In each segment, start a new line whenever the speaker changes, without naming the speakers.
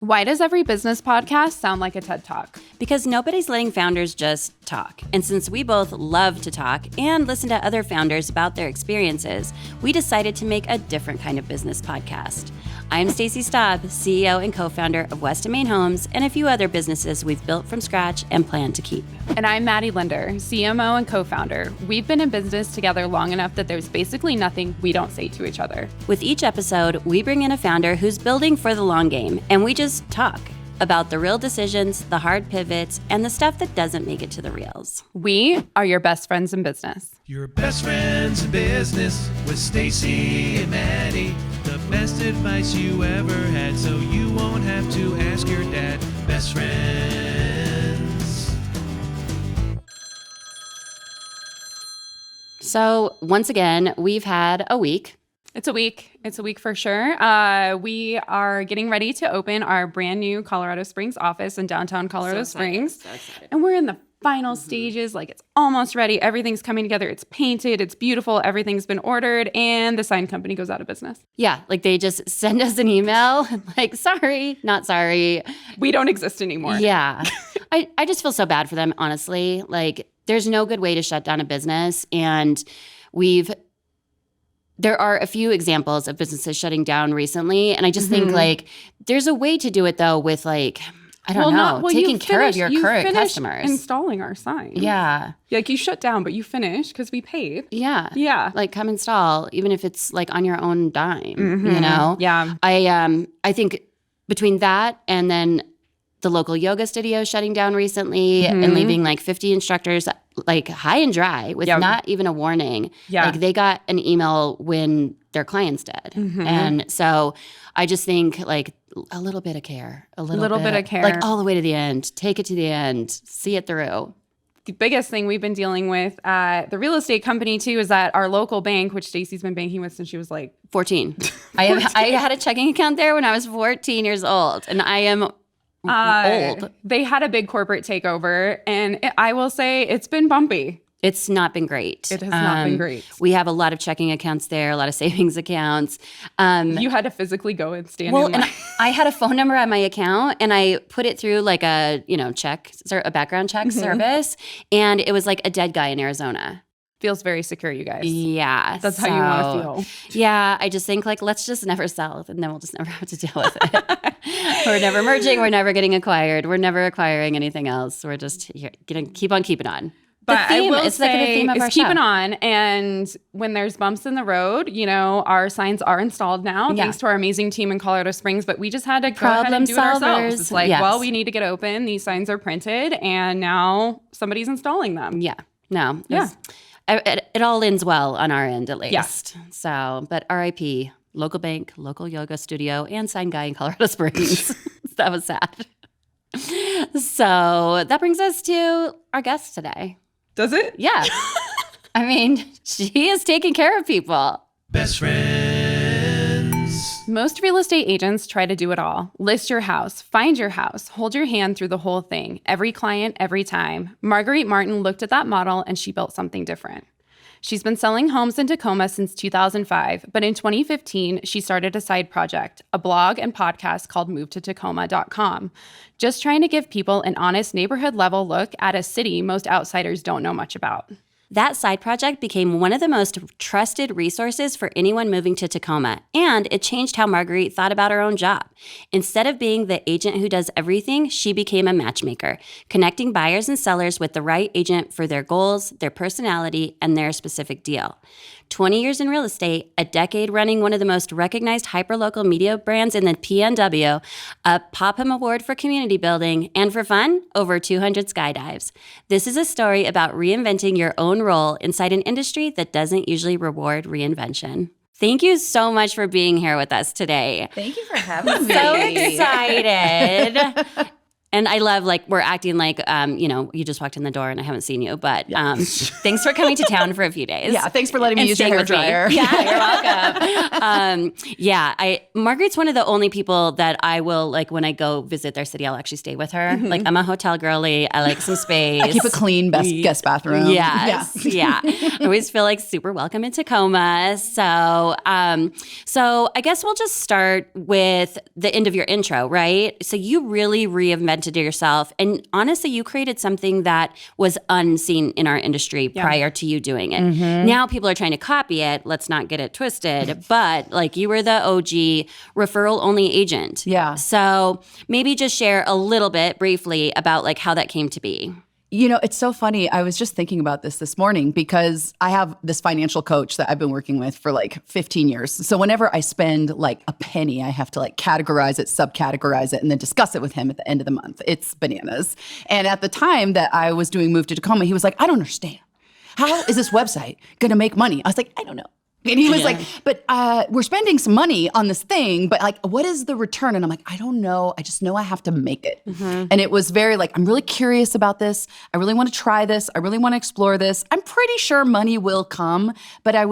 Why does every business podcast sound like a TED Talk?
Because nobody's letting founders just talk. And since we both love to talk and listen to other founders about their experiences, we decided to make a different kind of business podcast. I'm Stacie Staub, CEO and co-founder of West and Main Homes and a few other businesses we've built from scratch and plan to keep.
And I'm Madie Linder, CMO and co-founder. We've been in business together long enough that there's basically nothing we don't say to each other.
With each episode, we bring in a founder who's building for the long game, and we just talk about the real decisions, the hard pivots, and the stuff that doesn't make it to the reels.
We are your best friends in business.
Your best friends in business with Stacie and Madie. The best advice you ever had, so you won't have to ask your dad. Best friends.
So once again, we've had a week.
It's a week for sure. We are getting ready to open our brand new Colorado Springs office in downtown Colorado Springs.
So excited.
And we're in the final stages. Like, it's almost ready. Everything's coming together. It's painted. It's beautiful. Everything's been ordered. And the sign company goes out of business.
Yeah, like they just send us an email like, sorry, not sorry.
We don't exist anymore.
Yeah. I just feel so bad for them, honestly. Like, there's no good way to shut down a business. And there are a few examples of businesses shutting down recently. And I just think, like, there's a way to do it, though, with, like, I don't know, taking care of your current customers.
Installing our sign.
Yeah.
Like, you shut down, but you finish because we paid.
Yeah.
Yeah.
Like, come install, even if it's, like, on your own dime, you know?
Yeah.
I think between that and then the local yoga studio shutting down recently and leaving, like, 50 instructors, like, high and dry with not even a warning.
Yeah.
Like, they got an email when their client's dead. And so I just think, like, a little bit of care. A little bit of care. Like, all the way to the end. Take it to the end. See it through.
The biggest thing we've been dealing with at the real estate company, too, is that our local bank, which Stacie's been banking with since she was, like...
14. I had a checking account there when I was 14 years old. And I am... old.
They had a big corporate takeover, and I will say it's been bumpy.
It's not been great.
It has not been great.
We have a lot of checking accounts there, a lot of savings accounts.
You had to physically go and stand in line.
And I had a phone number on my account, and I put it through like a background check service, and it was like a dead guy in Arizona.
Feels very secure, you guys.
Yeah.
That's how you want to feel.
Yeah. I just think, like, let's just never sell, and then we'll just never have to deal with it. We're never merging. We're never getting acquired. We're never acquiring anything else. We're just gonna keep on keeping on.
But I will say,
like the theme of our
keeping
show.
on. And when there's bumps in the road, you know, our signs are installed now, thanks to our amazing team in Colorado Springs. But we just had to go ahead and do it ourselves. It's like, well, we need to get open. These signs are printed, and now somebody's installing them.
Yeah. No.
Yeah.
It all ends well on our end, at least.
Yes.
So, but RIP, local bank, local yoga studio, and sign guy in Colorado Springs. That was sad. So that brings us to our guest today.
Does it?
Yeah. I mean, she is taking care of people.
Best friends.
Most real estate agents try to do it all. List your house, find your house, hold your hand through the whole thing. Every client, every time. Marguerite Martin looked at that model and she built something different. She's been selling homes in Tacoma since 2005, but in 2015, she started a side project, a blog and podcast called movetotacoma.com, just trying to give people an honest neighborhood-level look at a city most outsiders don't know much about.
That side project became one of the most trusted resources for anyone moving to Tacoma, and it changed how Marguerite thought about her own job. Instead of being the agent who does everything, she became a matchmaker, connecting buyers and sellers with the right agent for their goals, their personality, and their specific deal. 20 years in real estate, a decade running one of the most recognized hyperlocal media brands in the PNW, a Popham Award for community building, and for fun, over 200 skydives. This is a story about reinventing your own role inside an industry that doesn't usually reward reinvention. Thank you so much for being here with us today.
Thank you for having me.
So excited. And I love, like, we're acting like, you just walked in the door and I haven't seen you. But thanks for coming to town for a few days.
Yeah, thanks for letting me use your hair dryer.
Yeah, you're welcome. Marguerite's one of the only people that I will, like, when I go visit their city, I'll actually stay with her. Like, I'm a hotel girlie. I like some space.
I keep a clean guest bathroom.
Yes, yeah. I always feel like super welcome in Tacoma. So I guess we'll just start with the end of your intro, right? So you really reinvented yourself. And honestly, you created something that was unseen in our industry prior to you doing it. Now people are trying to copy it. Let's not get it twisted. But like, you were the OG referral only agent.
Yeah.
So maybe just share a little bit briefly about like how that came to be.
You know, it's so funny. I was just thinking about this morning because I have this financial coach that I've been working with for like 15 years. So whenever I spend like a penny, I have to like categorize it, subcategorize it, and then discuss it with him at the end of the month. It's bananas. And at the time that I was doing Move to Tacoma, he was like, I don't understand. How is this website going to make money? I was like, I don't know. And he was like, but we're spending some money on this thing, but like, what is the return? And I'm like, I don't know. I just know I have to make it. And it was very like, I'm really curious about this. I really want to try this. I really want to explore this. I'm pretty sure money will come, but I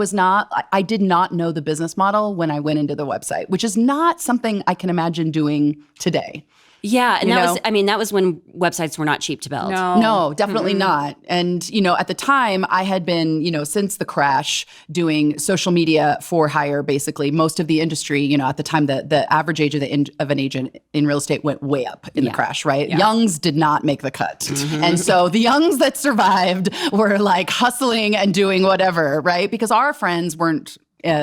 did not know the business model when I went into the website, which is not something I can imagine doing today.
Yeah, and that was when websites were not cheap to build.
No, definitely not. And, at the time I had been, since the crash doing social media for hire, basically most of the industry, at the time the average age of an agent in real estate went way up in the crash, right? Yeah. Youngs did not make the cut. And so the youngs that survived were like hustling and doing whatever, right? Because our friends weren't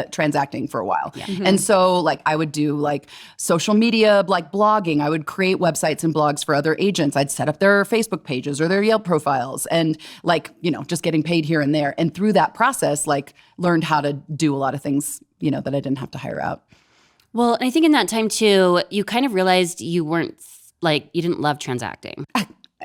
transacting for a while. Yeah. And so like I would do like social media, like blogging. I would create websites and blogs for other agents. I'd set up their Facebook pages or their Yelp profiles and like, just getting paid here and there. And through that process, like learned how to do a lot of things, that I didn't have to hire out.
Well, I think in that time too, you kind of realized you didn't love transacting.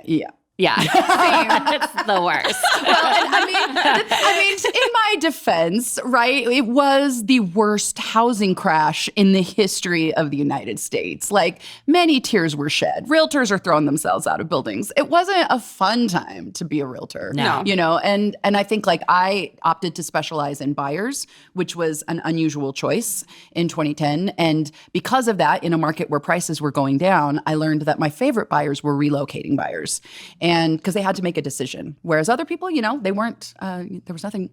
Yeah.
Yeah, it's the worst.
Well, and I mean, in my defense, right, it was the worst housing crash in the history of the United States. Like, many tears were shed. Realtors are throwing themselves out of buildings. It wasn't a fun time to be a realtor.
No.
And I think like I opted to specialize in buyers, which was an unusual choice in 2010. And because of that, in a market where prices were going down, I learned that my favorite buyers were relocating buyers. And because they had to make a decision. Whereas other people, they weren't, there was nothing,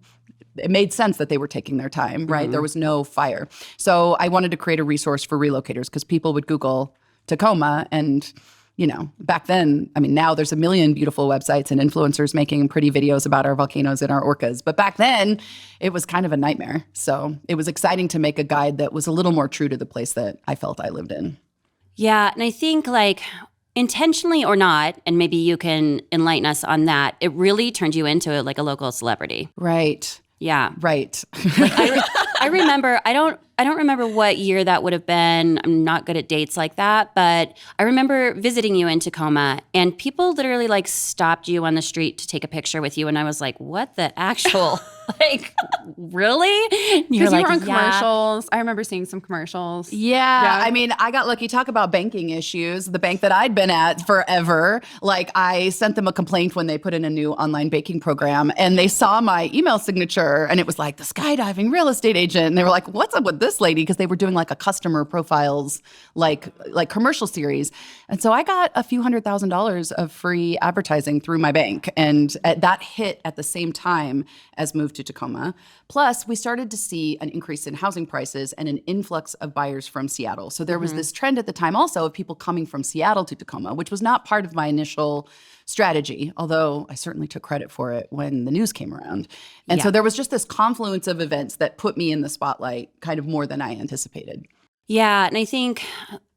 it made sense that they were taking their time, right? There was no fire. So I wanted to create a resource for relocators because people would Google Tacoma and, back then, now there's a million beautiful websites and influencers making pretty videos about our volcanoes and our orcas. But back then, it was kind of a nightmare. So it was exciting to make a guide that was a little more true to the place that I felt I lived in.
Yeah, and I think like, intentionally or not, and maybe you can enlighten us on that, it really turned you into like a local celebrity.
Right.
Yeah.
Right.
Like I remember, I don't remember what year that would have been. I'm not good at dates like that, but I remember visiting you in Tacoma and people literally like stopped you on the street to take a picture with you. And I was like, what the actual, like, really?
Because you were on commercials. I remember seeing some commercials.
Yeah. I got lucky. Talk about banking issues. The bank that I'd been at forever, like I sent them a complaint when they put in a new online banking program and they saw my email signature and it was like the skydiving real estate agent. And they were like, what's up with this lady? Because they were doing like a customer profiles, like commercial series. And so I got a few $100,000 of free advertising through my bank. And that hit at the same time as Move to Tacoma. Plus, we started to see an increase in housing prices and an influx of buyers from Seattle. So there was this trend at the time also of people coming from Seattle to Tacoma, which was not part of my initial strategy, although I certainly took credit for it when the news came around. And so there was just this confluence of events that put me in the spotlight kind of more than I anticipated.
Yeah, and I think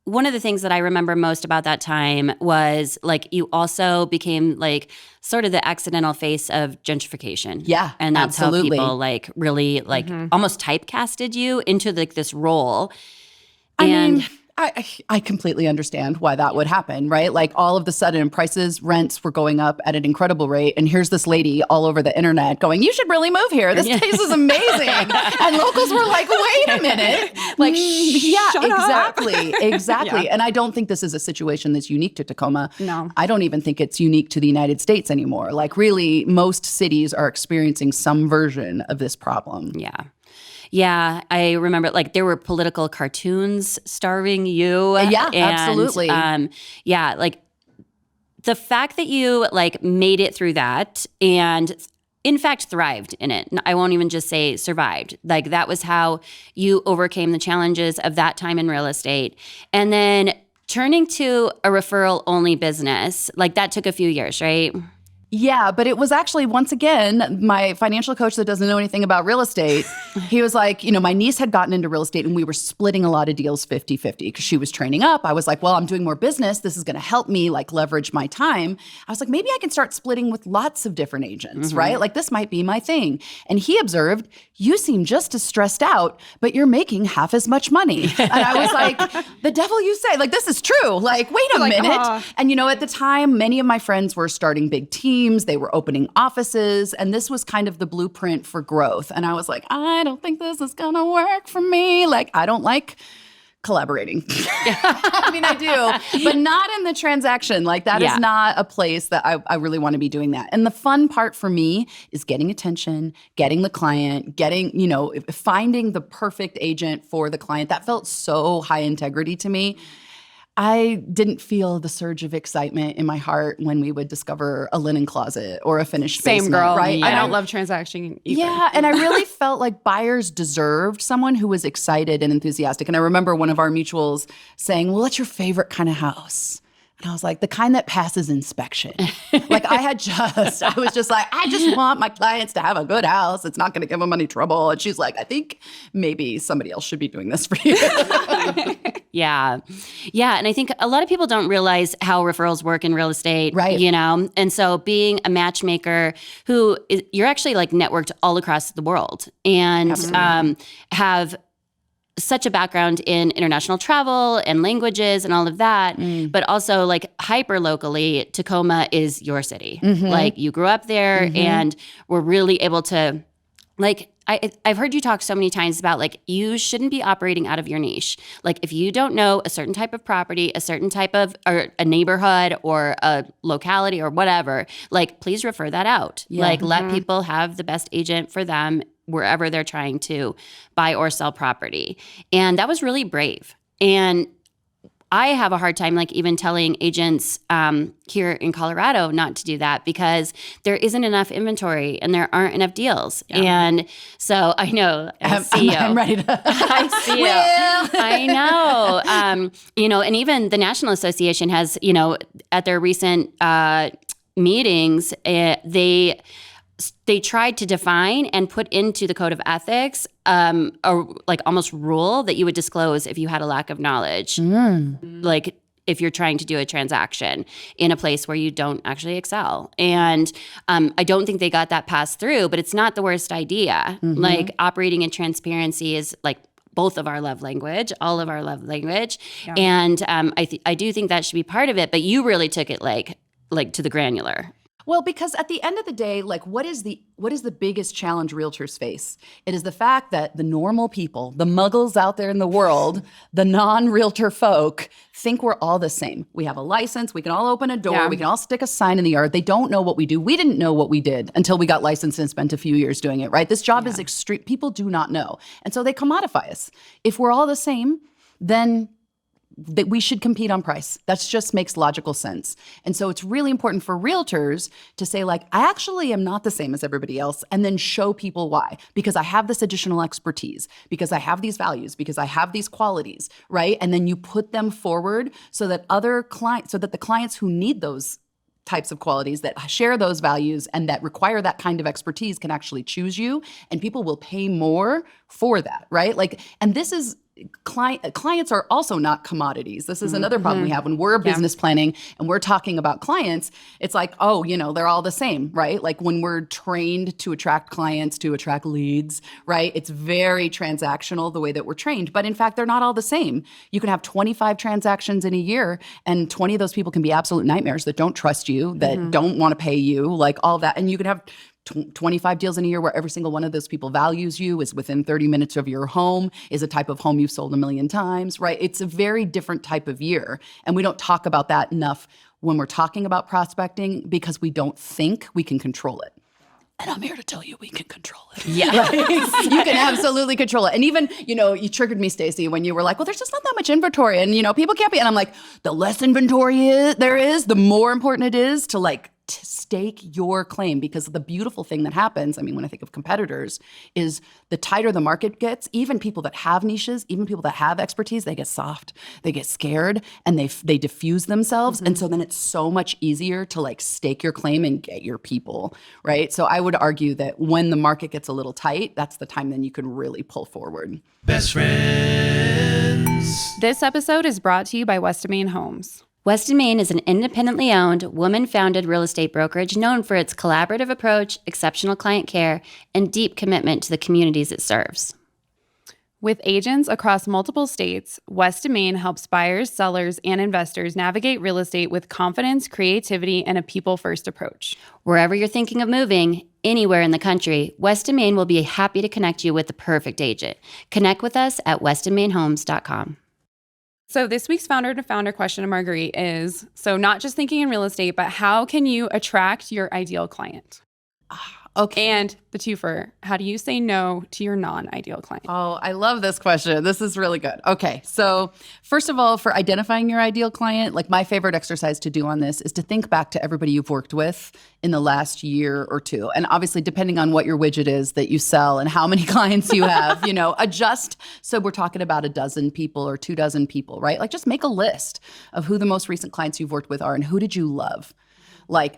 one of the things that I remember most about that time was like you also became like sort of the accidental face of gentrification.
Yeah,
and that's
absolutely.
how people like really like almost typecasted you into like this role.
I I completely understand why that would happen, right? Like all of a sudden rents were going up at an incredible rate. And here's this lady all over the internet going, you should really move here. This place is amazing. And locals were like, wait a minute. Like, exactly.
Yeah.
And I don't think this is a situation that's unique to Tacoma.
No.
I don't even think it's unique to the United States anymore. Like really, most cities are experiencing some version of this problem.
Yeah. Yeah, I remember like there were political cartoons starring you.
Yeah,
and,
absolutely.
Yeah, like the fact that you like made it through that and in fact thrived in it. I won't even just say survived. Like that was how you overcame the challenges of that time in real estate. And then turning to a referral only business, like that took a few years, right?
Yeah, but it was actually, once again, my financial coach that doesn't know anything about real estate, he was like, my niece had gotten into real estate and we were splitting a lot of deals 50-50 because she was training up. I was like, well, I'm doing more business. This is going to help me like leverage my time. I was like, maybe I can start splitting with lots of different agents, right? Like this might be my thing. And he observed, you seem just as stressed out, but you're making half as much money. And I was like, the devil you say, like, this is true. Like, wait a minute. And at the time, many of my friends were starting big teams. They were opening offices, and this was kind of the blueprint for growth. And I was like, I don't think this is going to work for me. Like, I don't like collaborating. I mean, I do, but not in the transaction. Like that is not a place that I really want to be doing that. And the fun part for me is getting attention, getting the client, finding the perfect agent for the client. That felt so high integrity to me. I didn't feel the surge of excitement in my heart when we would discover a linen closet or a finished basement.
Same girl,
right?
Yeah. I don't love transacting either.
Yeah, and I really felt like buyers deserved someone who was excited and enthusiastic. And I remember one of our mutuals saying, well, what's your favorite kind of house? And I was like, the kind that passes inspection. Like I was just like, I just want my clients to have a good house. It's not going to give them any trouble. And she's like, I think maybe somebody else should be doing this for you.
Yeah. Yeah. And I think a lot of people don't realize how referrals work in real estate.
Right.
And so being a matchmaker you're actually like networked all across the world and have such a background in international travel and languages and all of that, but also like hyper locally, Tacoma is your city. Like you grew up there and were really able to like, I've heard you talk so many times about like, you shouldn't be operating out of your niche. Like if you don't know a certain type of property, a certain type of, or a neighborhood or a locality or whatever, like please refer that out.
Yeah.
Like let people have the best agent for them wherever they're trying to buy or sell property. And that was really brave. And I have a hard time like even telling agents here in Colorado not to do that because there isn't enough inventory and there aren't enough deals. Yeah. And so I know I see you.
I'm ready to.
I see you. I know. And even the National Association has, at their recent meetings, they tried to define and put into the code of ethics a like almost rule that you would disclose if you had a lack of knowledge. Like if you're trying to do a transaction in a place where you don't actually excel. And I don't think they got that passed through, but it's not the worst idea. Like operating in transparency is like both of our love language, all of our love language. Yeah. And I do think that should be part of it, but you really took it like to the granular.
Well, because at the end of the day, like what is the biggest challenge realtors face? It is the fact that the normal people, the muggles out there in the world, the non-realtor folk think we're all the same. We have a license, we can all open a door, we can all stick a sign in the yard. They don't know what we do. We didn't know what we did until we got licensed and spent a few years doing it, right? This job is extreme. People do not know. And so they commodify us. If we're all the same, then that we should compete on price. That just makes logical sense. And so it's really important for realtors to say like, I actually am not the same as everybody else, and then show people why. Because I have this additional expertise, because I have these values, because I have these qualities, right? And then you put them forward so that the clients who need those types of qualities that share those values and that require that kind of expertise can actually choose you, and people will pay more for that, right? Like, and this is clients are also not commodities. This is another problem we have when we're business planning and we're talking about clients. It's like, oh, they're all the same, right? Like when we're trained to attract clients, to attract leads, right? It's very transactional the way that we're trained. But in fact, they're not all the same. You can have 25 transactions in a year, and 20 of those people can be absolute nightmares that don't trust you, that don't want to pay you, like all that. And you can have 25 deals in a year where every single one of those people values you, is within 30 minutes of your home, is a type of home you've sold a million times, right? It's a very different type of year. And we don't talk about that enough when we're talking about prospecting because we don't think we can control it. And I'm here to tell you we can control it.
Yeah.
You can absolutely control it. And even, you triggered me, Stacie, when you were like, well, there's just not that much inventory. And, people can't be. And I'm like, the less inventory there is, the more important it is to stake your claim, because the beautiful thing that happens, when I think of competitors, is the tighter the market gets, even people that have niches, even people that have expertise, they get soft, they get scared, and they diffuse themselves. And so then it's so much easier to stake your claim and get your people, right? So I would argue that when the market gets a little tight, that's the time then you can really pull forward.
Best friends.
This episode is brought to you by West of Main Homes.
West of Main is an independently owned, woman-founded real estate brokerage known for its collaborative approach, exceptional client care, and deep commitment to the communities it serves.
With agents across multiple states, West of Main helps buyers, sellers, and investors navigate real estate with confidence, creativity, and a people-first approach.
Wherever you're thinking of moving, anywhere in the country, West of Main will be happy to connect you with the perfect agent. Connect with us at westofmainhomes.com.
So this week's founder to founder question to Marguerite is, so not just thinking in real estate, but how can you attract your ideal client?
Okay.
And the twofer, how do you say no to your non-ideal client?
Oh, I love this question. This is really good. Okay. So first of all, for identifying your ideal client, my favorite exercise to do on this is to think back to everybody you've worked with in the last year or two. And obviously, depending on what your widget is that you sell and how many clients you have, adjust. So we're talking about a dozen people or 24 people, right? Just make a list of who the most recent clients you've worked with are and who did you love. I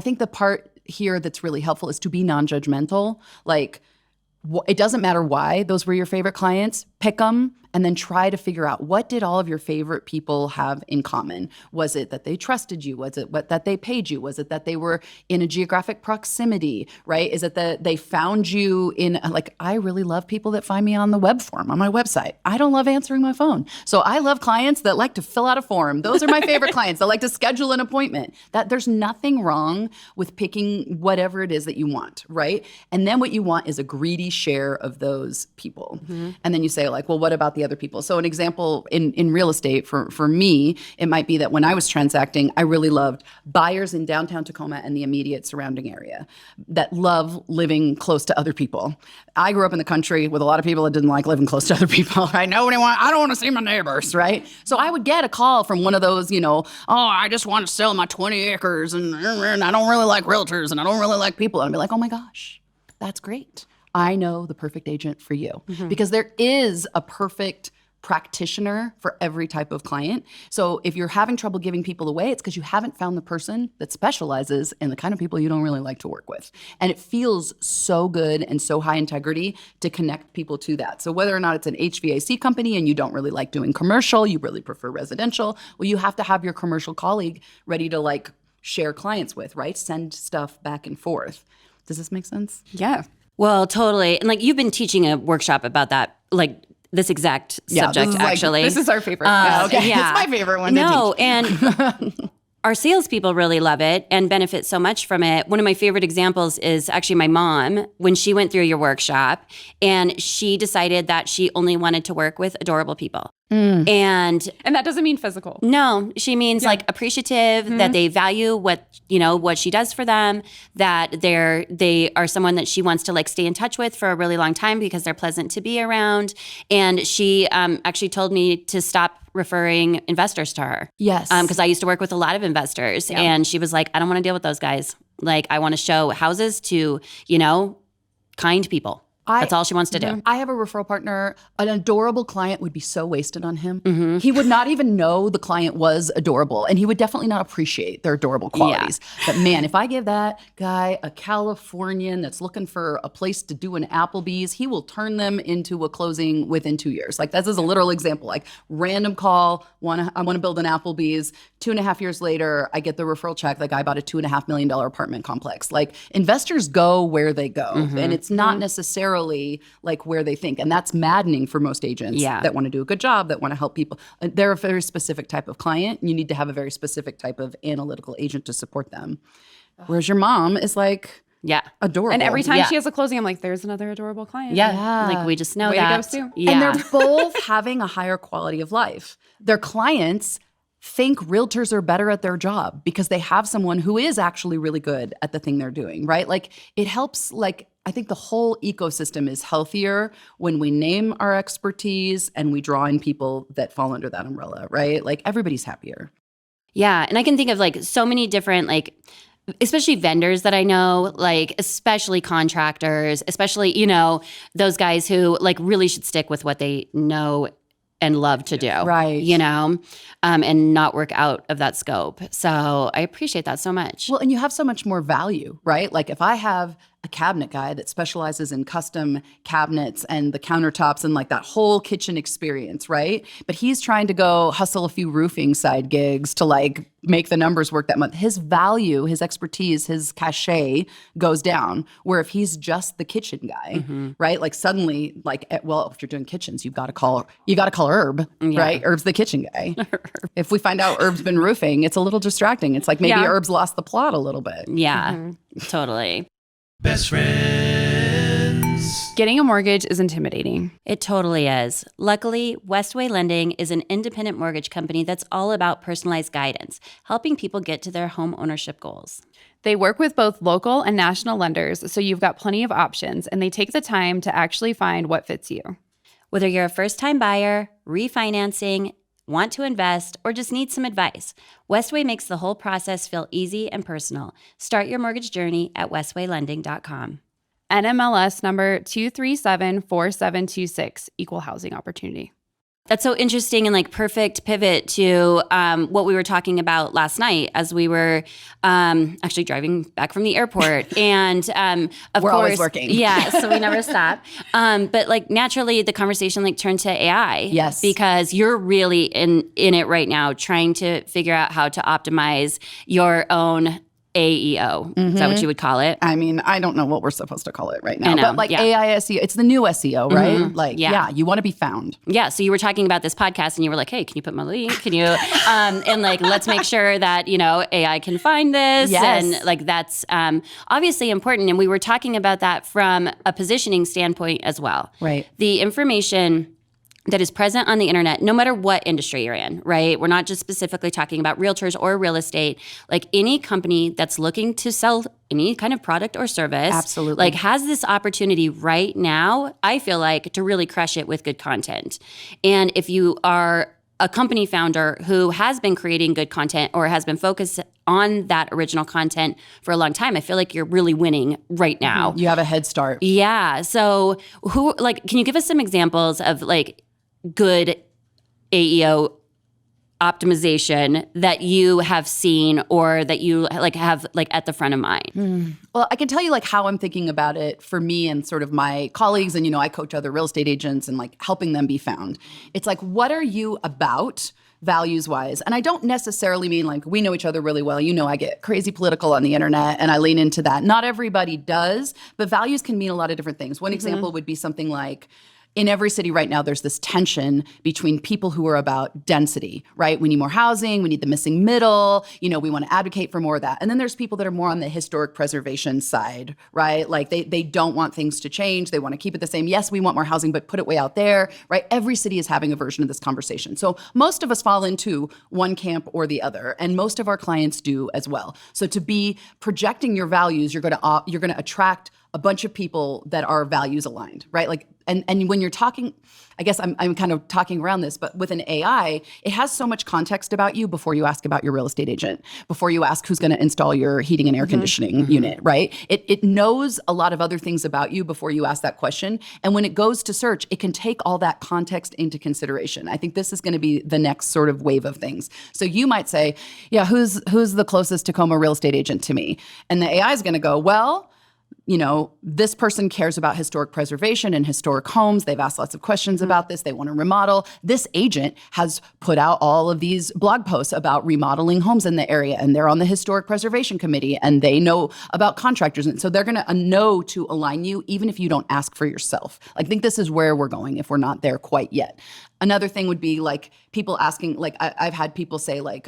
think the part here that's really helpful is to be non-judgmental. It doesn't matter why those were your favorite clients. Pick them and then try to figure out, what did all of your favorite people have in common? Was it that they trusted you? Was it that they paid you? Was it that they were in a geographic proximity, right? Is it that they found you in, I really love people that find me on the web form on my website. I don't love answering my phone. So I love clients that like to fill out a form. Those are my favorite clients that like to schedule an appointment. That there's nothing wrong with picking whatever it is that you want, right? And then what you want is a greedy share of those people. And then you say well, what about the other people? So an example in real estate for me, it might be that when I was transacting, I really loved buyers in downtown Tacoma and the immediate surrounding area that love living close to other people. I grew up in the country with a lot of people that didn't like living close to other people, right? I don't want to see my neighbors, right? So I would get a call from one of those, I just want to sell my 20 acres and I don't really like realtors and I don't really like people. And I'd be like, oh my gosh, that's great. I know the perfect agent for you, because there is a perfect practitioner for every type of client. So if you're having trouble giving people away, it's because you haven't found the person that specializes in the kind of people you don't really like to work with. And it feels so good and so high integrity to connect people to that. So whether or not it's an HVAC company and you don't really like doing commercial, you really prefer residential, well, you have to have your commercial colleague ready to share clients with, right? Send stuff back and forth. Does this make sense?
Yeah.
Well, totally. And you've been teaching a workshop about that, this exact subject,
this is
actually.
This is our favorite.
Okay.
Yeah.
It's my favorite one.
No, and our salespeople really love it and benefit so much from it. One of my favorite examples is actually my mom, when she went through your workshop, and she decided that she only wanted to work with adorable people. And
that doesn't mean physical.
No, she means appreciative, that they value what she does for them, that they are someone that she wants to stay in touch with for a really long time because they're pleasant to be around. And she actually told me to stop referring investors to her.
Yes.
Because I used to work with a lot of investors, and she was like, I don't want to deal with those guys. I want to show houses to, kind people. That's all she wants to do.
I have a referral partner. An adorable client would be so wasted on him. He would not even know the client was adorable, and he would definitely not appreciate their adorable qualities. But man, if I give that guy a Californian that's looking for a place to do an Applebee's, he will turn them into a closing within 2 years. Like, this is a literal example. Like, random call, I want to build an Applebee's. 2.5 years later, I get the referral check. The guy bought a $2.5 million apartment complex. Like, investors go where they go, and it's not necessarily like where they think. And that's maddening for most agents that want to do a good job, that want to help people. They're a very specific type of client. You need to have a very specific type of analytical agent to support them. Whereas your mom is like, adorable.
And every time she has a closing, I'm like, there's another adorable client.
Like, we just know
Way
that.
to go, Stu.
And they're both having a higher quality of life. Their clients think realtors are better at their job because they have someone who is actually really good at the thing they're doing, right? Like, it helps, like, I think the whole ecosystem is healthier when we name our expertise and we draw in people that fall under that umbrella, right? Like, everybody's happier.
Yeah. And I can think of like so many different, like, especially vendors that I know, like especially contractors, especially, you know, those guys who like really should stick with what they know and love to do,
right?
You know, and not work out of that scope. So I appreciate that so much.
Well, and you have so much more value, right? Like, if I have a cabinet guy that specializes in custom cabinets and the countertops and like that whole kitchen experience, right? But he's trying to go hustle a few roofing side gigs to like make the numbers work that month. His value, his expertise, his cachet goes down. Where if he's just the kitchen guy, right? Like, suddenly, like, well, if you're doing kitchens, you got to call Herb, right? Herb's the kitchen guy. If we find out Herb's been roofing, it's a little distracting. It's like maybe Herb's lost the plot a little bit.
Yeah, totally.
Best friends.
Getting a mortgage is intimidating.
It totally is. Luckily, Westway Lending is an independent mortgage company that's all about personalized guidance, helping people get to their home ownership goals.
They work with both local and national lenders, so you've got plenty of options, and they take the time to actually find what fits you.
Whether you're a first-time buyer, refinancing, want to invest, or just need some advice, Westway makes the whole process feel easy and personal. Start your mortgage journey at westwaylending.com.
NMLS number 2374726, Equal Housing Opportunity.
That's so interesting and like perfect pivot to what we were talking about last night as we were actually driving back from the airport. And of
we're
course,
always working.
Yeah, so we never stop. But like naturally, the conversation like turned to AI.
Yes,
because you're really in it right now, trying to figure out how to optimize your own AEO. Is that what you would call it?
I mean, I don't know what we're supposed to call it right now.
I know,
but like AI SEO, it's the new SEO, right? Like,
Yeah.
you want to be found.
Yeah. So you were talking about this podcast and you were like, hey, can you put my link? Can you, and like, let's make sure that, you know, AI can find this.
Yes.
And like, that's obviously important. And we were talking about that from a positioning standpoint as well.
Right.
The information that is present on the internet, no matter what industry you're in, right? We're not just specifically talking about realtors or real estate. Like any company that's looking to sell any kind of product or service,
Absolutely.
like has this opportunity right now, I feel like, to really crush it with good content. And if you are a company founder who has been creating good content or has been focused on that original content for a long time, I feel like you're really winning right now.
You have a head start.
Yeah. So can you give us some examples of like good AEO optimization that you have seen or that you like have like at the front of mind?
Well, I can tell you like how I'm thinking about it for me and sort of my colleagues. And, you know, I coach other real estate agents and like helping them be found. It's like, what are you about values-wise? And I don't necessarily mean like we know each other really well. You know, I get crazy political on the internet and I lean into that. Not everybody does, but values can mean a lot of different things. One example would be something like, in every city right now, there's this tension between people who are about density, right? We need more housing. We need the missing middle. You know, we want to advocate for more of that. And then there's people that are more on the historic preservation side, right? Like they don't want things to change. They want to keep it the same. Yes, we want more housing, but put it way out there, right? Every city is having a version of this conversation. So most of us fall into one camp or the other, and most of our clients do as well. So to be projecting your values, you're going to attract a bunch of people that are values aligned, right? Like, and when you're talking, I guess I'm kind of talking around this, but with an AI, it has so much context about you before you ask about your real estate agent, before you ask who's going to install your heating and air conditioning unit, right? It knows a lot of other things about you before you ask that question. And when it goes to search, it can take all that context into consideration. I think this is going to be the next sort of wave of things. So you might say, yeah, who's the closest Tacoma real estate agent to me? And the AI is going to go, well, you know, this person cares about historic preservation and historic homes. They've asked lots of questions about this. They want to remodel. This agent has put out all of these blog posts about remodeling homes in the area, and they're on the historic preservation committee, and they know about contractors. And so they're going to know to align you, even if you don't ask for yourself. I think this is where we're going if we're not there quite yet. Another thing would be like people asking, like I've had people say like,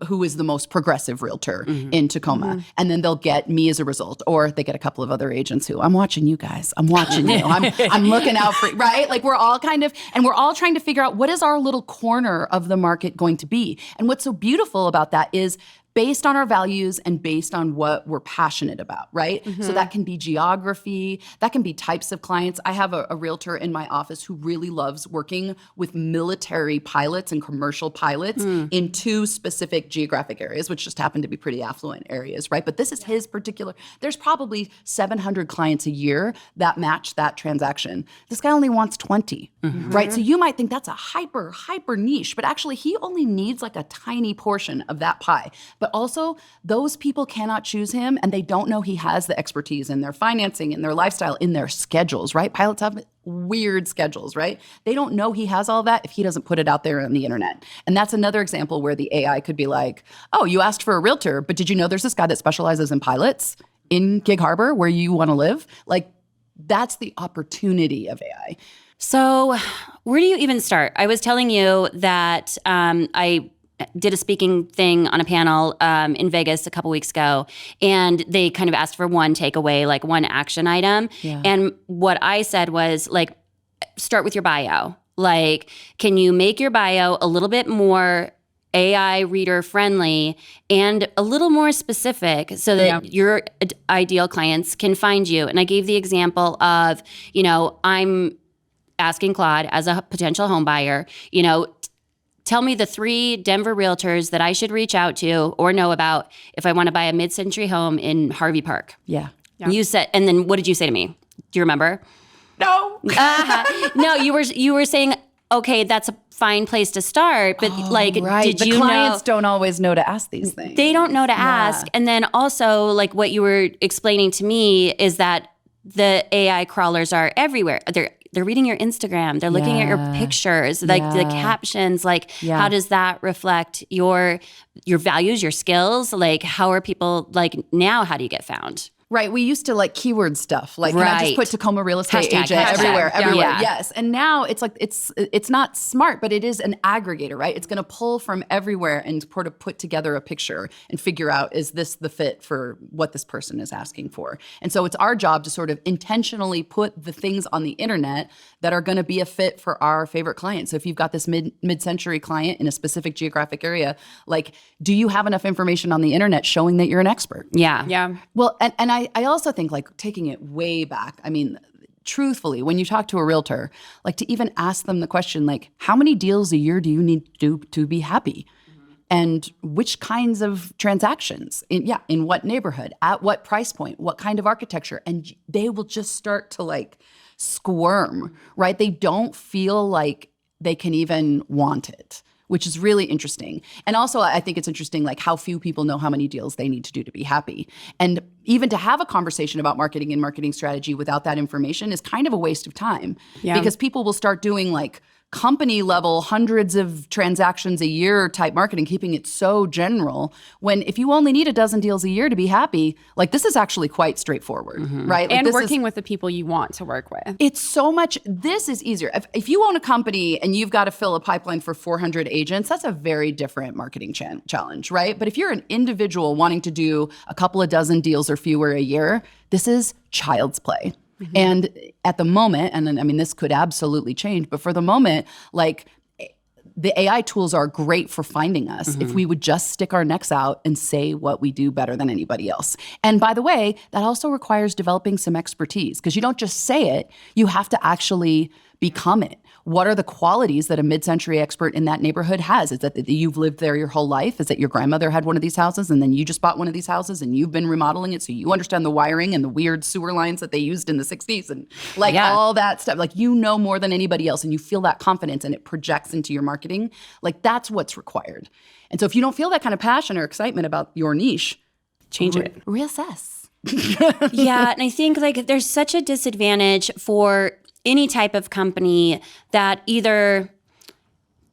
who is the most progressive realtor in Tacoma? And then they'll get me as a result, or they get a couple of other agents who, I'm watching you guys. I'm watching you. I'm looking out for, right? Like we're all kind of, and we're all trying to figure out what is our little corner of the market going to be. And what's so beautiful about that is based on our values and based on what we're passionate about, right? So that can be geography, that can be types of clients. I have a realtor in my office who really loves working with military pilots and commercial pilots in 2 specific geographic areas, which just happen to be pretty affluent areas, right? But this is his particular, there's probably 700 clients a year that match that transaction. This guy only wants 20, right? So you might think that's a hyper niche, but actually he only needs like a tiny portion of that pie. But also, those people cannot choose him, and they don't know he has the expertise in their financing, in their lifestyle, in their schedules, right? Pilots have weird schedules, right? They don't know he has all that if he doesn't put it out there on the internet. And that's another example where the AI could be like, oh, you asked for a realtor, but did you know there's this guy that specializes in pilots in Gig Harbor where you want to live? Like, that's the opportunity of AI.
So where do you even start? I was telling you that I did a speaking thing on a panel in Vegas a couple weeks ago, and they kind of asked for one takeaway, like one action item. Yeah. And what I said was like, start with your bio. Like, can you make your bio a little bit more AI reader friendly and a little more specific so that your ideal clients can find you? And I gave the example of, you know, I'm asking Claude as a potential home buyer, you know, tell me the 3 Denver realtors that I should reach out to or know about if I want to buy a mid-century home in Harvey Park.
Yeah.
You said, and then what did you say to me? Do you remember?
No.
No, you were saying, okay, that's a fine place to start, but like,
right.
did you know?
The clients don't always know to ask these things.
They don't know to ask. And then also, like what you were explaining to me is that the AI crawlers are everywhere. They're reading your Instagram. They're looking at your pictures, like the captions. Like, how does that reflect your values, your skills? Like, how are people like now? How do you get found?
Right. We used to like keyword stuff. Like, can I just put Tacoma real estate agent everywhere?
Yeah.
Yes. And now it's like, it's not smart, but it is an aggregator, right? It's going to pull from everywhere and sort of put together a picture and figure out, is this the fit for what this person is asking for? And so it's our job to sort of intentionally put the things on the internet that are going to be a fit for our favorite clients. So if you've got this mid-century client in a specific geographic area, like, do you have enough information on the internet showing that you're an expert?
Yeah.
Well, and I also think like taking it way back, I mean, truthfully, when you talk to a realtor, like to even ask them the question, like, how many deals a year do you need to do to be happy? And which kinds of transactions, in what neighborhood, at what price point, what kind of architecture? And they will just start to like squirm, right? They don't feel like they can even want it, which is really interesting. And also, I think it's interesting, like how few people know how many deals they need to do to be happy. And even to have a conversation about marketing and marketing strategy without that information is kind of a waste of time. Because people will start doing like company level hundreds of transactions a year type marketing, keeping it so general, when if you only need a dozen deals a year to be happy, like this is actually quite straightforward, right? Like,
and working with the people you want to work with.
It's so much, this is easier. If you own a company and you've got to fill a pipeline for 400 agents, that's a very different marketing challenge, right? But if you're an individual wanting to do a couple of dozen deals or fewer a year, this is child's play. And at the moment, and then, I mean, this could absolutely change, but for the moment, like the AI tools are great for finding us if we would just stick our necks out and say what we do better than anybody else. And by the way, that also requires developing some expertise because you don't just say it, you have to actually become it. What are the qualities that a mid-century expert in that neighborhood has? Is that you've lived there your whole life? Is that your grandmother had one of these houses and then you just bought one of these houses and you've been remodeling it so you understand the wiring and the weird sewer lines that they used in the 60s and all that stuff. Like you know more than anybody else and you feel that confidence and it projects into your marketing. Like that's what's required. And so if you don't feel that kind of passion or excitement about your niche,
change it.
Reassess.
Yeah, and I think like there's such a disadvantage for any type of company that either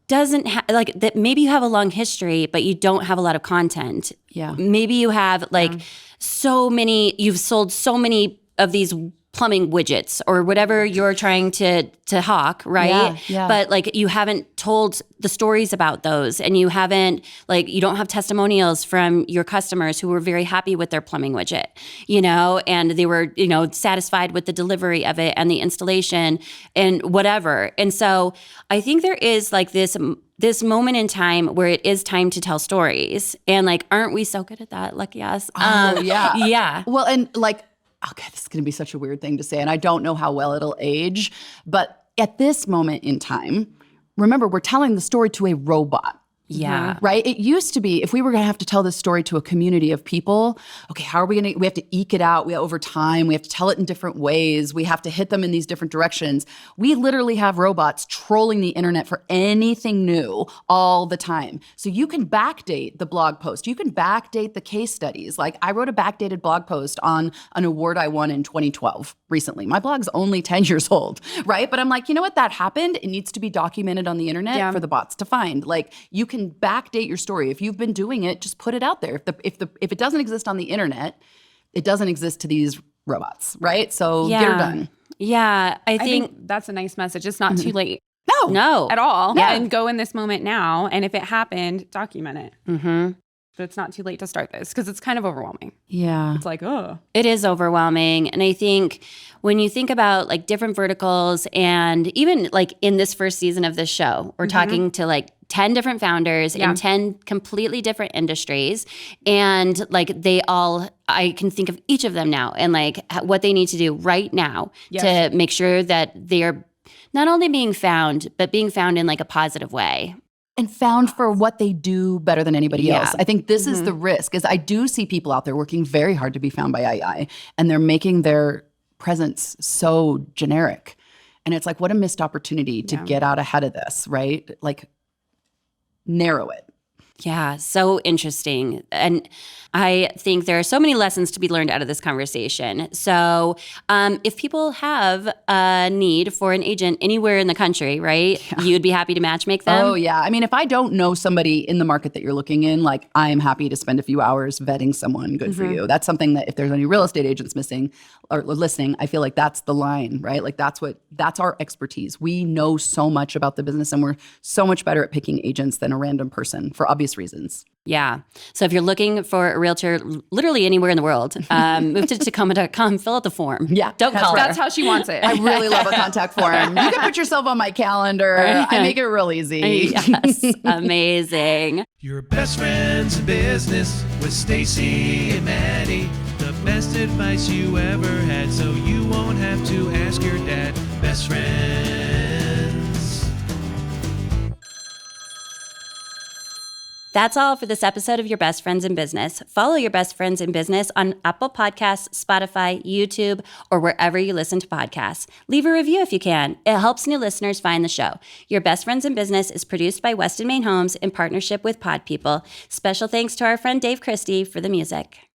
doesn't have, like, that maybe you have a long history, but you don't have a lot of content.
Yeah.
Maybe you have like so many, you've sold so many of these plumbing widgets or whatever you're trying to hawk, right?
Yeah.
But like you haven't told the stories about those and you haven't, like, you don't have testimonials from your customers who were very happy with their plumbing widget, you know, and they were, you know, satisfied with the delivery of it and the installation and whatever. And so I think there is like this moment in time where it is time to tell stories. And like, aren't we so good at that? Lucky us.
Yeah.
Yeah.
Well, and like, okay, this is going to be such a weird thing to say, and I don't know how well it'll age, but at this moment in time, remember, we're telling the story to a robot.
Yeah.
Right? It used to be, if we were going to have to tell this story to a community of people, okay, how are we going to, we have to eke it out over time. We have to tell it in different ways. We have to hit them in these different directions. We literally have robots trolling the internet for anything new all the time. So you can backdate the blog post. You can backdate the case studies. Like I wrote a backdated blog post on an award I won in 2012 recently. My blog's only 10 years old, right? But I'm like, you know what? That happened. It needs to be documented on the internet for the bots to find. Like you can backdate your story. If you've been doing it, just put it out there. If it doesn't exist on the internet, it doesn't exist to these robots, right? So get her done.
Yeah, I
think
think
that's a nice message. It's not too late
no.
at all.
Yeah.
And go in this moment now. And if it happened, document it.
Mm-hmm.
But it's not too late to start this because it's kind of overwhelming.
Yeah.
It's like, oh.
It is overwhelming. And I think when you think about like different verticals and even like in this first season of this show, we're talking to like 10 different founders in 10 completely different industries. And like I can think of each of them now and like what they need to do right now to make sure that they're not only being found, but being found in like a positive way.
And found for what they do better than anybody else. I think this is the risk, is I do see people out there working very hard to be found by AI, and they're making their presence so generic. And it's like, what a missed opportunity to get out ahead of this, right? Like, narrow it.
Yeah, so interesting. And I think there are so many lessons to be learned out of this conversation. So if people have a need for an agent anywhere in the country, right, you'd be happy to matchmake them?
Oh, yeah. I mean, if I don't know somebody in the market that you're looking in, like I'm happy to spend a few hours vetting someone. Good for you. That's something that if there's any real estate agents missing or listening, I feel like that's the line, right? Like that's our expertise. We know so much about the business and we're so much better at picking agents than a random person for obvious reasons.
Yeah. So if you're looking for a realtor literally anywhere in the world, move to Tacoma.com, fill out the form.
Yeah.
Don't call her.
That's how she wants it.
I really love a contact form. You can put yourself on my calendar. I make it real easy.
Yes. Amazing.
Your best friends in business with Stacie and Madie. The best advice you ever had, so you won't have to ask your dad. Best friends.
That's all for this episode of Your Best Friends in Business. Follow Your Best Friends in Business on Apple Podcasts, Spotify, YouTube, or wherever you listen to podcasts. Leave a review if you can. It helps new listeners find the show. Your Best Friends in Business is produced by Weston Main Homes in partnership with Pod People. Special thanks to our friend Dave Christie for the music.